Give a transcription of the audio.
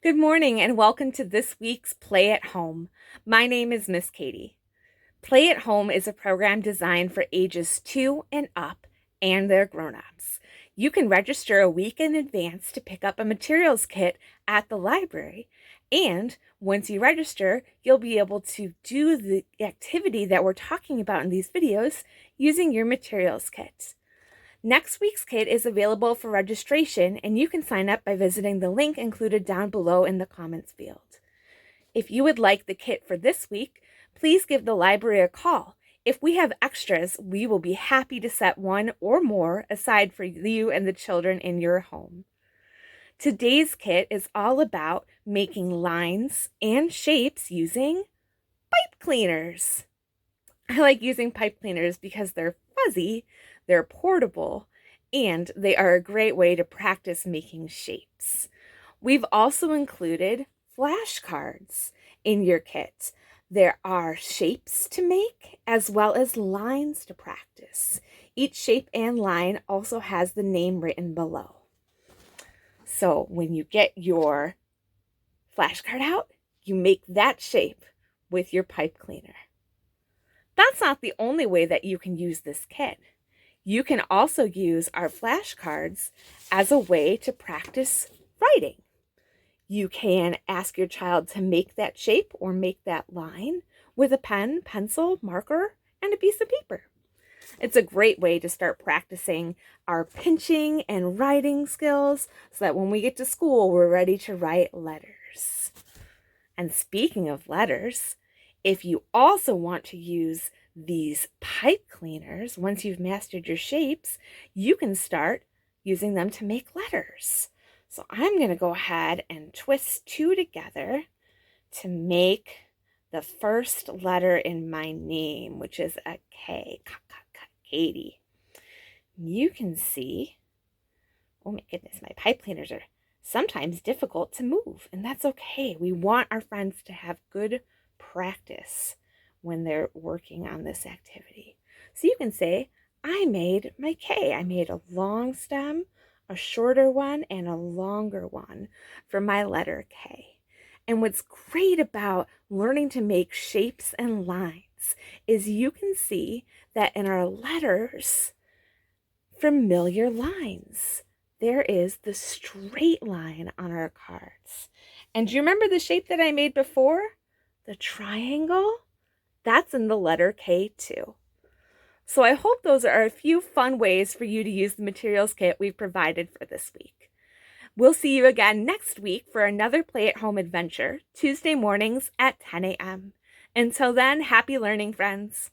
Good morning and welcome to this week's Play at Home. My name is Miss Katie. Play at Home is a program designed for ages 2 and up and their grown-ups. You can register a week in advance to pick up a materials kit at the library, and once you register, you'll be able to do the activity that we're talking about in these videos using your materials kit. Next week's kit is available for registration, and you can sign up by visiting the link included down below in the comments field. If you would like the kit for this week, please give the library a call. If we have extras, we will be happy to set one or more aside for you and the children in your home. Today's kit is all about making lines and shapes using pipe cleaners. I like using pipe cleaners because they're fuzzy, they're portable, and they are a great way to practice making shapes. We've also included flashcards in your kit. There are shapes to make as well as lines to practice. Each shape and line also has the name written below. So when you get your flashcard out, you make that shape with your pipe cleaner. That's not the only way that you can use this kit. You can also use our flashcards as a way to practice writing. You can ask your child to make that shape or make that line with a pen, pencil, marker, and a piece of paper. It's a great way to start practicing our pinching and writing skills so that when we get to school, we're ready to write letters. And speaking of letters, if you also want to use these pipe cleaners, once you've mastered your shapes, you can start using them to make letters. So I'm going to go ahead and twist two together to make the first letter in my name, which is a K, Katie. You can see, oh my goodness, my pipe cleaners are sometimes difficult to move, and that's okay. We want our friends to have good practice when they're working on this activity. So you can say, I made my K. I made a long stem, a shorter one, and a longer one for my letter K. And what's great about learning to make shapes and lines is you can see that in our letters, familiar lines. There is the straight line on our cards. And do you remember the shape that I made before? The triangle? That's in the letter K too. So I hope those are a few fun ways for you to use the materials kit we've provided for this week. We'll see you again next week for another Play at Home adventure, Tuesday mornings at 10 a.m. Until then, happy learning, friends.